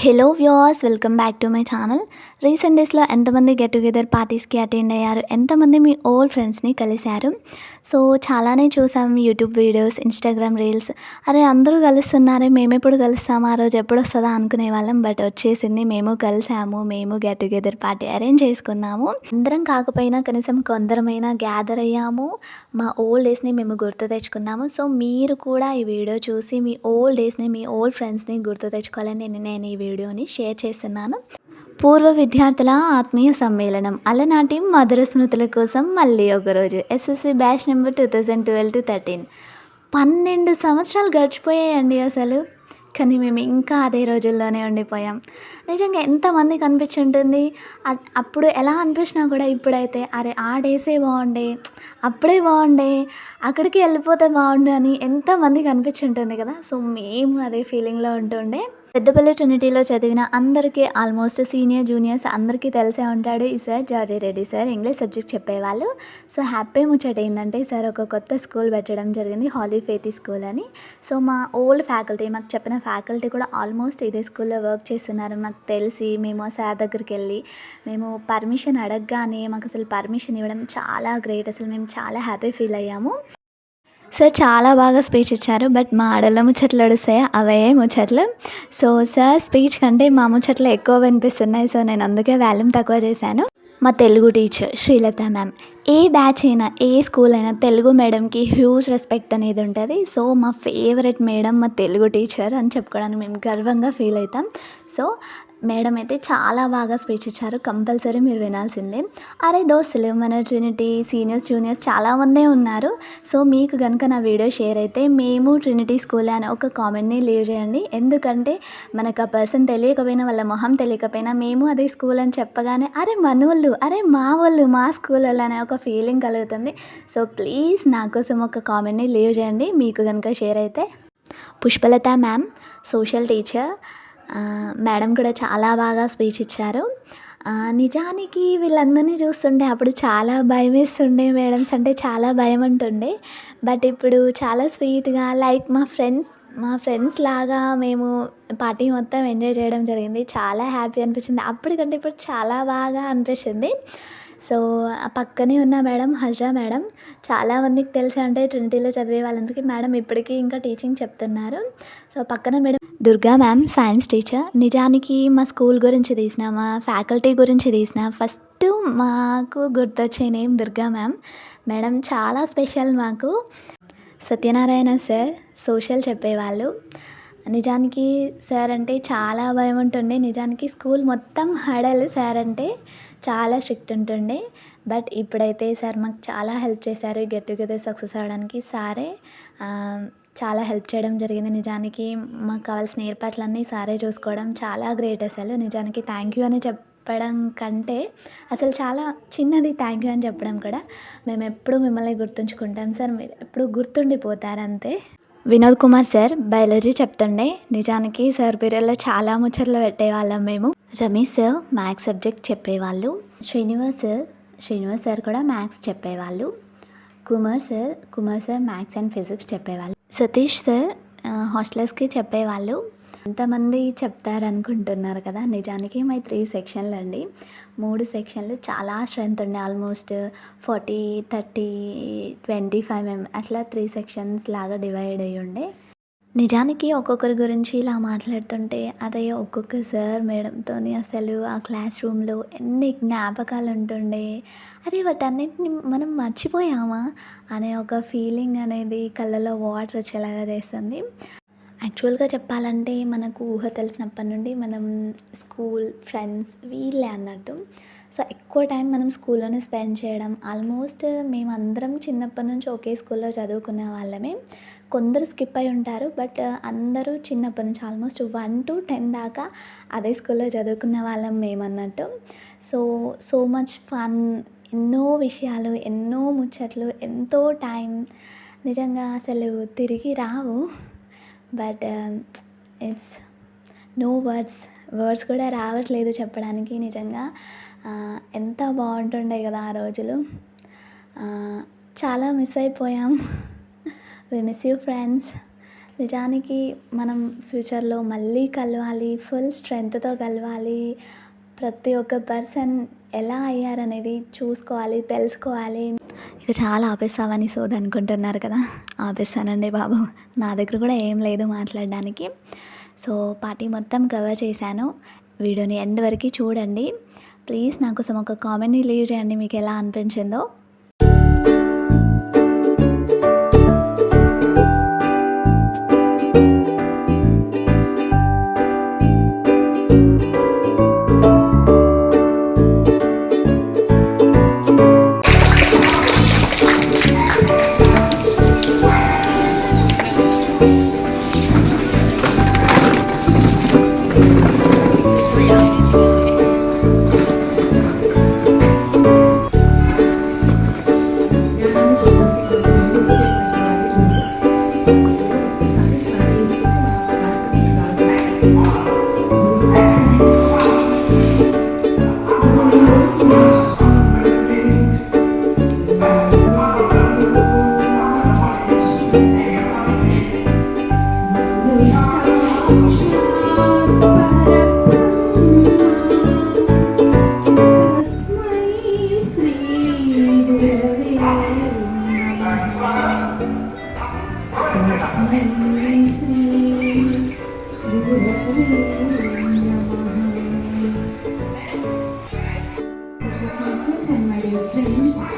Hello viewers, welcome back to my channel. Recent డేస్లో ఎంతమంది get together పార్టీస్కి attend అయ్యారు, ఎంతమంది మీ ఓల్డ్ ఫ్రెండ్స్ని కలిశారు. సో చాలానే చూసాం యూట్యూబ్ వీడియోస్, ఇన్స్టాగ్రామ్ రీల్స్. అరే అందరూ కలుస్తున్నారే, మేము ఎప్పుడు కలుస్తాము, ఆ రోజు ఎప్పుడు వస్తుందా అనుకునే వాళ్ళం. బట్ వచ్చేసింది, మేము కలిసాము, మేము గెట్ టుగెదర్ పార్టీ అరేంజ్ చేసుకున్నాము. అందరం కాకపోయినా కనీసం కొందరమైనా గ్యాదర్ అయ్యాము, మా ఓల్డ్ డేస్ని మేము గుర్తు తెచ్చుకున్నాము. సో మీరు కూడా ఈ వీడియో చూసి మీ ఓల్డ్ డేస్ని, మీ ఓల్డ్ ఫ్రెండ్స్ని గుర్తు తెచ్చుకోవాలని నేను ఈ వీడియోని షేర్ చేస్తున్నాను. పూర్వ విద్యార్థుల ఆత్మీయ సమ్మేళనం, అలనాటి మధుర స్మృతుల కోసం మళ్ళీ ఒకరోజు. SSC batch number 2012-13. 12 సంవత్సరాలు గడిచిపోయాయండి అసలు. కానీ మేము ఇంకా అదే రోజుల్లోనే ఉండిపోయాం. నిజంగా ఎంతమందికి అనిపించి ఉంటుంది. అప్పుడు ఎలా అనిపించినా కూడా ఇప్పుడైతే అరే ఆ డేసే బాగుండే, అప్పుడే బాగుండే, అక్కడికి వెళ్ళిపోతే బాగుండు అని ఎంతమందికి అనిపించి ఉంటుంది కదా. సో మేము అదే ఫీలింగ్లో ఉంటుండే. పెద్దపల్లి ట్రినిటీలో చదివిన అందరికీ, ఆల్మోస్ట్ సీనియర్ జూనియర్స్ అందరికీ తెలిసే ఉంటాడు ఈ sir, George Reddy sir. English subject చెప్పేవాళ్ళు. సో హ్యాపీ ముచ్చట ఏంటంటే సార్ ఒక కొత్త స్కూల్ పెట్టడం జరిగింది, హాలీ ఫేతి స్కూల్ అని. సో మా ఓల్డ్ ఫ్యాకల్టీ, మాకు చెప్పిన ఫ్యాకల్టీ కూడా ఆల్మోస్ట్ ఇదే స్కూల్లో వర్క్ చేస్తున్నారు మాకు తెలిసి. మేము ఆ సార్ దగ్గరికి వెళ్ళి మేము పర్మిషన్ అడగగానే మాకు అసలు పర్మిషన్ ఇవ్వడం చాలా గ్రేట్. అసలు మేము చాలా హ్యాపీ ఫీల్ అయ్యాము. సార్ చాలా బాగా స్పీచ్ ఇచ్చారు. బట్ మా ఆడళ్ళ ముచ్చట్లు అడుస్తాయి, అవే ముచ్చట్లు. సో సార్ స్పీచ్ కంటే మా ముచ్చట్లు ఎక్కువ వినిపిస్తున్నాయి. సో నేను అందుకే వాల్యూమ్ తక్కువ చేశాను. మా తెలుగు టీచర్ శ్రీలత మ్యామ్, ఏ బ్యాచ్ అయినా, ఏ స్కూల్ అయినా తెలుగు మేడంకి హ్యూజ్ రెస్పెక్ట్ అనేది ఉంటుంది. సో మా ఫేవరెట్ మేడం మా తెలుగు టీచర్ అని చెప్పుకోవడానికి మేము గర్వంగా ఫీల్ అవుతాం. సో మేడం అయితే చాలా బాగా స్పీచ్ ఇచ్చారు, కంపల్సరీ మీరు వినాల్సిందే. అరే దోస్తులు, మన ట్రినిటీ సీనియర్స్ జూనియర్స్ చాలామందే ఉన్నారు. సో మీకు కనుక నా వీడియో షేర్ అయితే మేము ట్రినిటీ స్కూల్ అని ఒక కామెంట్ని లీవ్ చేయండి. ఎందుకంటే మనకు ఆ పర్సన్ తెలియకపోయినా, వాళ్ళ మొహం తెలియకపోయినా, మేము అదే స్కూల్ అని చెప్పగానే అరే మనోళ్ళు, అరే మా వాళ్ళు, మా స్కూల్ వాళ్ళు అనే ఒక ఫీలింగ్ కలుగుతుంది. సో ప్లీజ్ నా కోసం ఒక కామెంట్ని లీవ్ చేయండి మీకు కనుక షేర్ అయితే. Pushpalatha ma'am, social teacher. Madam కూడా చాలా బాగా స్పీచ్ ఇచ్చారు. నిజానికి వీళ్ళందరినీ చూస్తుంటే అప్పుడు చాలా భయం వేస్తుండే, మేడమ్స్ అంటే చాలా భయం ఉంటుండే. బట్ ఇప్పుడు చాలా స్వీట్గా, లైక్ మా ఫ్రెండ్స్ లాగా మేము పార్టీ మొత్తం ఎంజాయ్ చేయడం జరిగింది. చాలా హ్యాపీ అనిపించింది. అప్పటికంటే ఇప్పుడు చాలా బాగా అనిపించింది. సో ఆ పక్కనే ఉన్న మేడం హజ్రా మేడం, చాలామందికి తెలిసే అంటే ట్రినిటీలో చదివే వాళ్ళందరికీ మేడం ఇప్పటికీ ఇంకా టీచింగ్ చెప్తున్నారు. సో పక్కన madam Durga ma'am, science teacher. నిజానికి మా స్కూల్ గురించి తీసిన, మా ఫ్యాకల్టీ గురించి తీసిన ఫస్ట్ మాకు గుర్తొచ్చే నేమ్ దుర్గా మ్యామ్. మేడం చాలా స్పెషల్ మాకు. సత్యనారాయణ సార్ సోషల్ చెప్పేవాళ్ళు. నిజానికి సార్ అంటే చాలా భయం ఉంటుండే. నిజానికి స్కూల్ మొత్తం హడల్ సార్ అంటే, చాలా స్ట్రిక్ట్ ఉంటుండే. బట్ ఇప్పుడైతే సార్ మాకు చాలా హెల్ప్ చేశారు ఈ గెట్ టుగెదర్ సక్సెస్ అవ్వడానికి. సారే చాలా హెల్ప్ చేయడం జరిగింది. నిజానికి మాకు కావాల్సిన ఏర్పాట్లన్నీ సారే చూసుకోవడం చాలా గ్రేట్. అసలు నిజానికి థ్యాంక్ యూ అని చెప్పడం కంటే అసలు చాలా చిన్నది థ్యాంక్ యూ అని చెప్పడం కూడా. మేము ఎప్పుడు మిమ్మల్ని గుర్తుంచుకుంటాం సార్, మీరు ఎప్పుడు గుర్తుండిపోతారు అంతే. వినోద్ కుమార్ సార్ బయాలజీ చెప్తుండే. నిజానికి సార్ పీరియడ్లో చాలా ముచ్చట్లు పెట్టేవాళ్ళం మేము. రమేష్ సార్ మ్యాథ్స్ సబ్జెక్ట్ చెప్పేవాళ్ళు. శ్రీనివాస్ సార్ కూడా మ్యాథ్స్ చెప్పేవాళ్ళు. Kumar sir maths and physics చెప్పేవాళ్ళు. సతీష్ సార్ హాస్టలర్స్కి చెప్పేవాళ్ళు. ఎంతమంది చెప్తారనుకుంటున్నారు కదా. నిజానికి మై 3 సెక్షన్లు అండి, 3 సెక్షన్లు. చాలా స్ట్రెంత్ ఉండే, ఆల్మోస్ట్ 40, 30, 25 అట్లా 3 సెక్షన్స్ లాగా డివైడ్ అయ్యి ఉండే. నిజానికి ఒక్కొక్కరి గురించి ఇలా మాట్లాడుతుంటే అరే ఒక్కొక్క సార్ మేడంతో అసలు ఆ క్లాస్ రూమ్లో ఎన్ని జ్ఞాపకాలు ఉంటుండే. అరే వాటన్నిటిని మనం మర్చిపోయామా అనే ఒక ఫీలింగ్ అనేది కళ్ళలో వాటర్ వచ్చేలాగా చేస్తుంది. యాక్చువల్గా చెప్పాలంటే మనకు ఊహ తెలిసినప్పటి నుండి మనం స్కూల్ ఫ్రెండ్స్ వీళ్ళే అన్నట్టు. సో ఎక్కువ టైం మనం స్కూల్లోనే స్పెండ్ చేయడం. ఆల్మోస్ట్ మేమందరం చిన్నప్పటి నుంచి ఒకే స్కూల్లో చదువుకునే వాళ్ళమే. కొందరు స్కిప్ అయి ఉంటారు. బట్ అందరూ చిన్నప్పటి నుంచి ఆల్మోస్ట్ 1 to 10 దాకా అదే స్కూల్లో చదువుకున్న వాళ్ళం మేమన్నట్టు. సో మచ్ ఫన్, ఎన్నో విషయాలు, ఎన్నో ముచ్చట్లు, ఎంతో టైం. నిజంగా అసలు తిరిగి రావు. బట్ ఇట్స్ నో వర్డ్స్ కూడా రావట్లేదు చెప్పడానికి. నిజంగా ఎంత బాగుంటుండే కదా ఆ రోజులు. చాలా మిస్ అయిపోయాం. We miss you friends. నిజానికి మనం ఫ్యూచర్లో మళ్ళీ కలవాలి, ఫుల్ స్ట్రెంగ్త్తో కలవాలి, ప్రతి ఒక్క పర్సన్ ఎలా అయ్యారనేది చూసుకోవాలి, తెలుసుకోవాలి. ఇక చాలా ఆపేస్తావని సోది అనుకుంటున్నారు కదా, ఆపేస్తానండి బాబు. నా దగ్గర కూడా ఏం లేదు మాట్లాడడానికి. సో పార్టీ మొత్తం కవర్ చేశాను. వీడియోని ఎండ్ వరకు చూడండి. ప్లీజ్ నా కోసం ఒక కామెంట్ని లీవ్ చేయండి, మీకు ఎలా అనిపించిందో.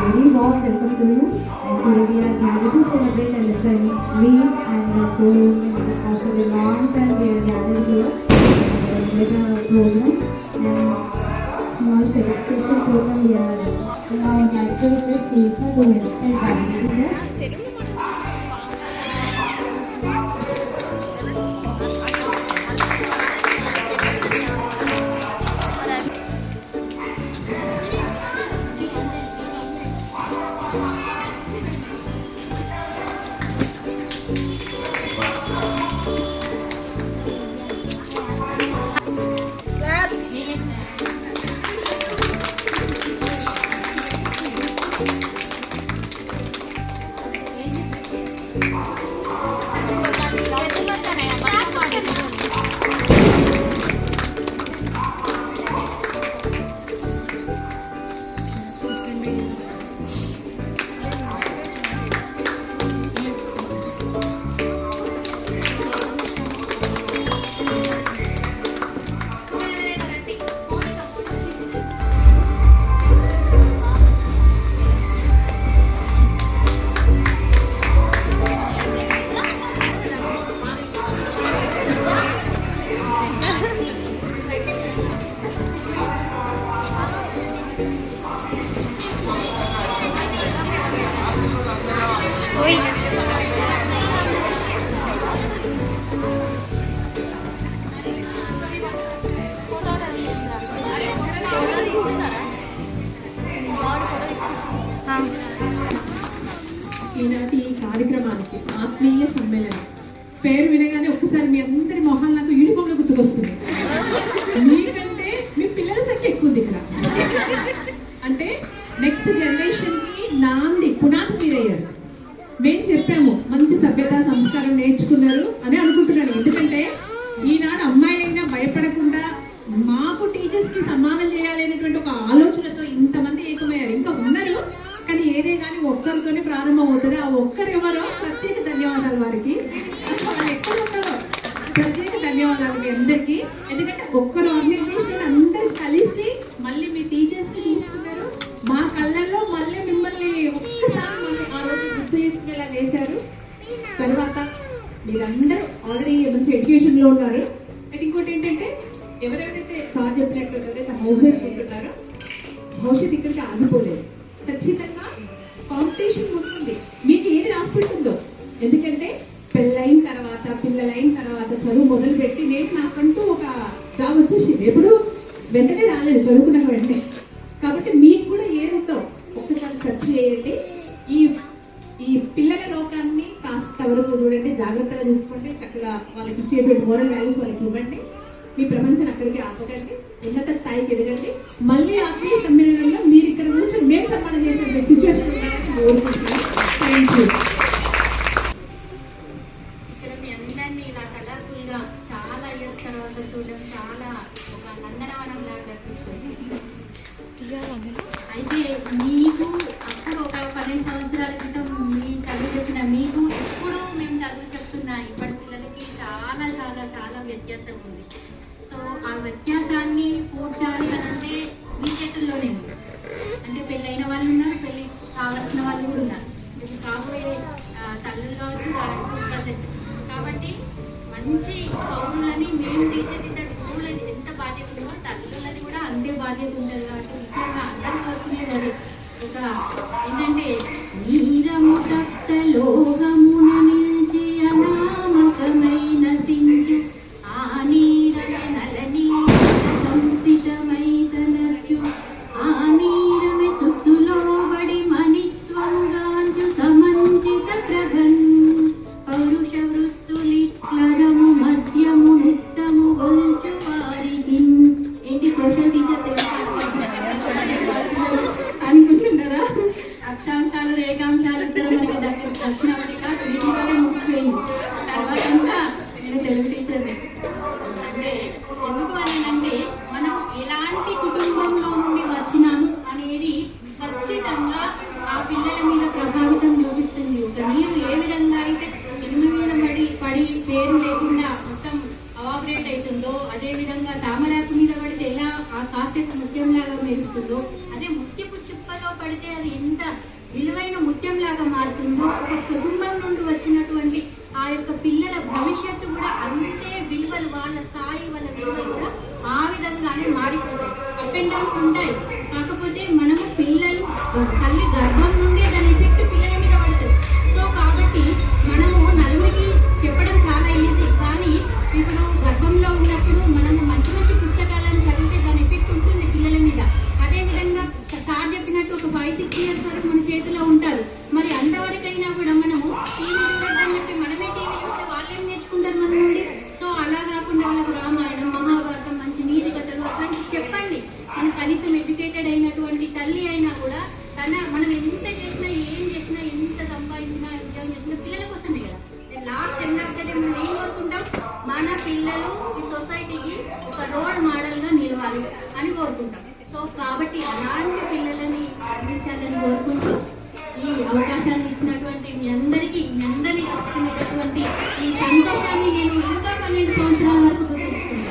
Very warm welcome to you. And today we are gathered to celebrate and listen me and the program. After a long time we are gathered here with a program and small celebration program we are now like to request Lisa to extend the ఈనాటి ఈ కార్యక్రమానికి ఆత్మీయ సమ్మేళనం పేరు వినగానే ఒక్కసారి మీ అందరి మొహాలు నాకు యూనిఫామ్లో గుర్తుకొస్తుంది. మీకంటే మీ పిల్లల సంఖ్య ఎక్కువ ఉంది ఇక్కడ. అంటే నెక్స్ట్ జనరేషన్కి నాంది పునాది మీరయ్యారు. మేము చెప్పాము మంచి సభ్యత సంస్కారం నేర్చుకున్నారు అని అనుకుంటున్నాను. ఎందుకంటే ఈనాడు అమ్మాయిలైనా భయపడకుండా మాకు టీచర్స్కి సన్మానం చేయాలి అనేటువంటి ఒక ఆలోచనతో ఇంతమంది ఏకమయ్యారు. ఇంకా ఉన్నారు కానీ ఏదే కానీ ఒక్కరితోనే ప్రారంభం అవుతుంది. ఆ ఒక్కరు ఎవరో ప్రత్యేక ధన్యవాదాలు వారికి. వాళ్ళు ఎక్కడ ఉన్నారో ప్రత్యేక ధన్యవాదాలు మీ అందరికీ. ఎందుకంటే ఒక్కరు ఆర్గనైజేషన్ అందరూ కలిసి మళ్ళీ మీ టీచర్స్ని తీసుకున్నారు. మా కళ్ళల్లో మళ్ళీ మిమ్మల్ని ఒక్కసారి మళ్ళీ ఆ రోజు గుర్తు చేసుకునేలా చేశారు. తర్వాత మీరందరూ ఆల్రెడీ మంచి ఎడ్యుకేషన్లో ఉన్నారు. అయితే ఇంకోటి ఏంటంటే ఎవరెవరైతే సార్ చెప్పినట్టు ఎవరైతే హౌస్ వైఫ్ ఉంటున్నారో భవిష్యత్తు ఇక్కడికి ఆగిపోలేదు. ఖచ్చితంగా కాంపిటీషన్ ఉంటుంది. మీకు ఏది రాసిపెట్టుందో. ఎందుకంటే పెళ్ళైన తర్వాత పిల్లలైన తర్వాత చదువు మొదలుపెట్టి నేను నాకంటూ ఒక జాబ్ వచ్చేసింది. ఎప్పుడు వెంటనే రాలేదు చదువుకున్నాక వెంటనే. కాబట్టి మీకు కూడా ఏదుందో ఒక్కసారి సెర్చ్ చేయండి. ఈ ఈ పిల్లల లోకాన్ని కాస్త వరకు చూడండి, జాగ్రత్తగా చూసుకోండి. చక్కగా వాళ్ళకి ఇచ్చేటువంటి మోరల్ వాల్యూస్ వాళ్ళకి ఇవ్వండి. మీ ప్రపంచాన్ని అక్కడికి ఆపకండి, ఉన్నత స్థాయికి ఎదగండి. మళ్ళీ ఆత్మీయ సమ్మేళనంలో మీరు ఇక్కడ కూర్చొని మేము సన్మానం చేసే సిచ్యువేషన్ ఉండాలని కోరుకుంటున్నాను. Thank you. ఇక్కడ మీ చూడడం చాలా ఒక నందనవనం లాగా కనిపిస్తుంది. అయితే మీకు అప్పుడు ఒక 15 సంవత్సరాల క్రితం మీ చదువు చెప్పిన మీకు ఇప్పుడు మేము చదువు చెప్తున్నా ఇప్పటి పిల్లలకి చాలా చాలా చాలా వ్యత్యాసం ఉంది. సో ఆ వ్యత్యాసాన్ని పూడ్చాలి అంటే మీ చేతుల్లోనే ఉంది. అంటే పెళ్ళైన వాళ్ళు ఉన్నారు, పెళ్ళి కావాల్సిన వాళ్ళు కూడా ఉన్నారు. ఇప్పుడు కాబోయే తల్లులు కావచ్చు ప్రజెంట్. కాబట్టి మంచి పౌరులని మేము తీర్చిదిద్దే పౌరులని ఎంత బాధ్యత ఉందో తల్లులది కూడా అంతే బాధ్యత ఉంటుంది. కాబట్టి ముఖ్యంగా అందరూ కోరుకునేది ఒక ఏంటంటే నీరము సప్త లోహమున నిలిచి అనామకమైన సించు ఆ నీరమే నలని సంస్థితమై తనచు ఆ నీరమే సుత్తులో బడి మణిత్వం గాంచు సమంచిత ప్రభన్ పౌరుష వృత్తులిట్లరము మధ్యము నిత్తము గొల్చు వారికి. ఏంటి సోషల్ టీచర్ అనుకుంటున్నారా? అక్షాంశాలు రేఖాంశాలు ఇద్దరు మనకి దగ్గర వచ్చినప్పటికీ వీటిలోనే ముగిపోయింది. తర్వాత అంతా నేను తెలుగు టీచర్ని. అంటే ఎందుకు అంటే మనం ఎలాంటి కుటుంబంలో నుండి వచ్చినాము అనేది ఖచ్చితంగా ఆ పిల్లల మీద ప్రభావితం చూపిస్తుంది. ఒక నీరు ఏ విధంగా అయితే ఇనుము మీద పడి పేరు లేకుండా మొత్తం అవాపరేట్ అవుతుందో, అదేవిధంగా తామరాకు మీద పడితే ఎలా ఆ కాసేపు ముత్యంలాగా మెరుస్తుందో, అదే ముత్యపు చిప్పలో పడితే అది ఎంత విలువైన ముత్యంలాగా మారుతుందో, ఒక కుటుంబం నుండి వచ్చినటువంటి ఆ యొక్క పిల్లల భవిష్యత్తు కూడా అంతే విలువలు, వాళ్ళ స్థాయి, వాళ్ళ విలువలు కూడా ఆ విధంగానే మారిపోతాయి. అప్ అండ్ డౌన్స్ ఉంటాయి. కాకపోతే మనము పిల్లలు తల్లి గర్భం నుండి దాని ఎఫెక్ట్ పిల్లల మీద పడుతుంది. సో కాబట్టి మనము నలుగురికి చెప్పడం చాలా ఈజీ. కానీ ఇప్పుడు గర్భంలో ఉన్నప్పుడు మనము మంచి మంచి పుస్తకాలను చదివితే దాని ఎఫెక్ట్ ఉంటుంది పిల్లల మీద. అదేవిధంగా సార్ చెప్పినట్టు ఒక 5-6 ఇయర్స్ వరకు మన చేతిలో ఉంటారు. మరి అంతవరకైనా కూడా మనము టీవీ చూడద్దని చెప్పి మనమే టీవీ చూస్తే వాళ్ళేం నేర్చుకుంటారు మన నుండి. సో అలా కాకుండా వాళ్ళకు రామాయణం, మహాభారతం, మంచి నీతి కథలు అట్లాంటివి చెప్పండి. మన కనీసం ఎడ్యుకేటెడ్ అయినటువంటి తల్లి అయినా కూడా మనం ఎంత చేసినా, ఏం చేసినా, ఎంత సంపాదించినా, ఉద్యోగం చేసినా పిల్లల కోసమే కదా. Last end of the day మనం ఏం కోరుకుంటాం? మన పిల్లలు ఈ సొసైటీకి ఒక రోల్ మోడల్గా నిలవాలి అని కోరుకుంటాం. సో కాబట్టి అలాంటి పిల్లలని అందించాలని కోరుకుంటూ ఈ అవకాశాన్ని ఇచ్చినటువంటి మీ అందరినీ కలుసుకునేటటువంటి ఈ సంతోషాన్ని నేను ఇంకా 12 సంవత్సరాల వరకు గుర్తుంచుకుంటాను.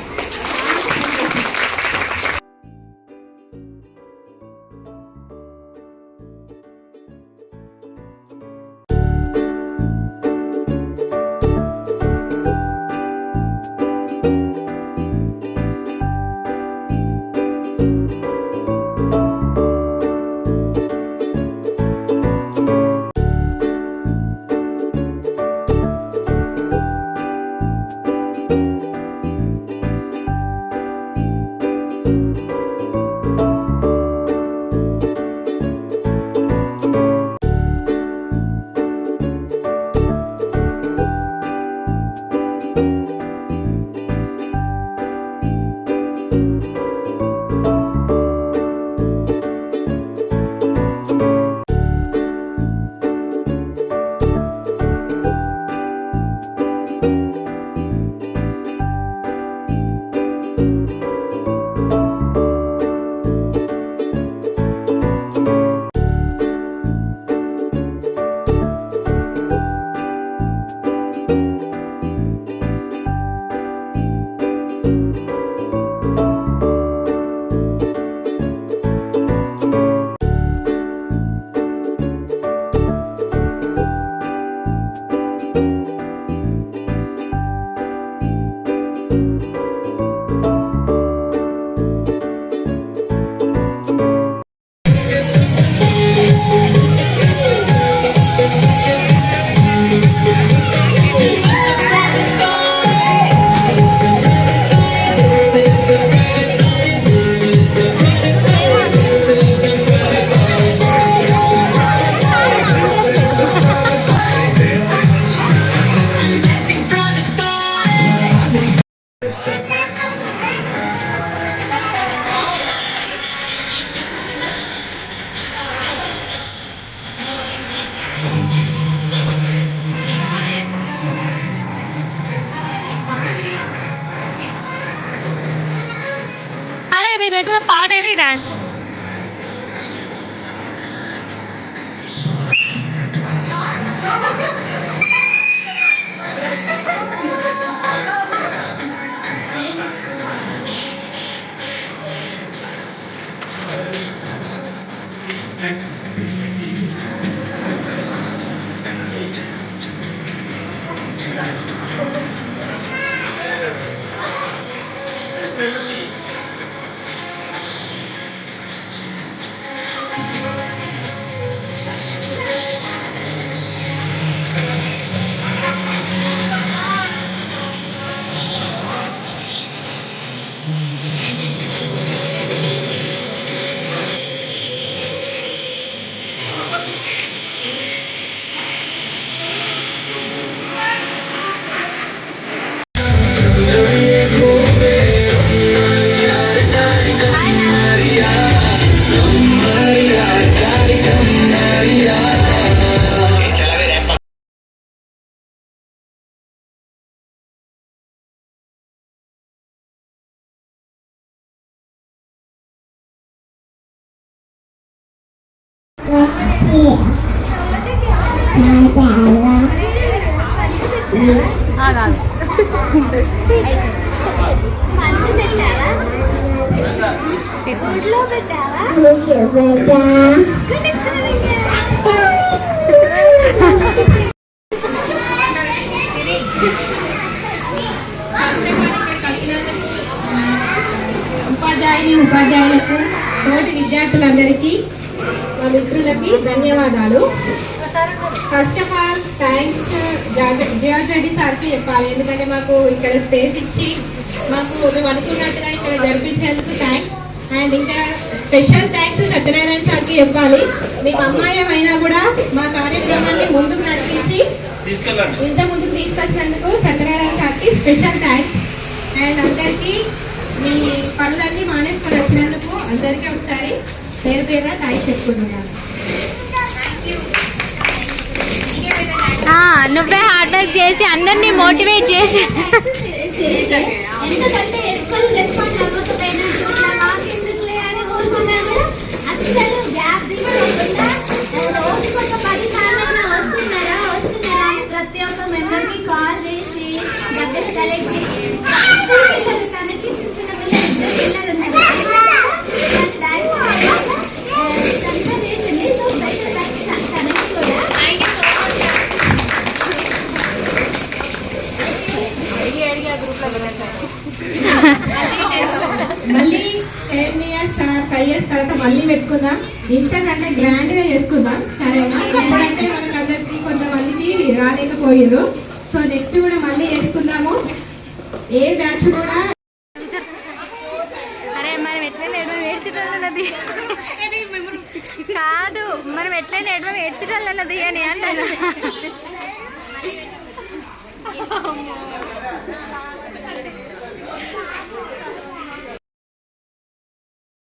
పెట్టుకున్న పాట ఏది డాన్స్ ఉపాధ్యాయులకు తోటి విద్యార్థులందరికీ మా మిత్రులకి ధన్యవాదాలు. First of all thanks Jiyaz Reddy సార్కి చెప్పాలి, ఎందుకంటే మాకు ఇక్కడ స్పేస్ ఇచ్చి మాకు మేము అనుకున్నట్టుగా ఇక్కడ జరిపించినందుకు థ్యాంక్స్. అండ్ ఇంకా స్పెషల్ థ్యాంక్స్ సత్యనారాయణ సార్కి చెప్పాలి. మీకు అమ్మాయి అయినా కూడా మా కార్యక్రమాన్ని ముందుకు నడిపించి ఇంత ముందుకు తీసుకొచ్చినందుకు సత్యనారాయణ సార్కి స్పెషల్ థ్యాంక్స్. అండ్ అందరికీ మీ పనులన్నీ మానేసుకొని వచ్చినందుకు అందరికీ ఒకసారి పేరు పేరుగా థ్యాంక్స్ చెప్పుకుంటున్నాను. నువ్వే హార్డ్ వర్క్ చేసి అందరినీ మోటివేట్ చేసి ఎందుకంటే ఎక్కువ రెస్పాండ్ అవ్వకపోయినా ఎందుకులే అని ఊరుకున్నా కూడా అసలు గ్యాప్ తీసుకోకుండా రోజుకు ఒక 10 సార్లు వస్తున్నారా అని ప్రతి ఒక్క మెంబర్కి కాల్ చేసి డబ్బులు కలెక్ట్ చేసి పిల్లలు తనకి చిన్న చిన్న పిల్లలు మళ్ళీ 10 years 5 years తర్వాత మళ్ళీ పెట్టుకుందాం, ఇంతకంటే గ్రాండ్ గా చేసుకుందాం సరేనా? ఎందుకంటే మనకు అందరికి కొంతమందికి రాలేకపోయారు. సో నెక్స్ట్ కూడా మళ్ళీ చేసుకుందాము. ఏ బ్యాచ్ కూడా అరే మనం ఎట్లయినా ఎడమ ఏడ్చేటోళ్ళన్నది కాదు, మనం ఎట్లయినా ఎడమ ఏడ్చేటోళ్ళన్నది అని అంటాను.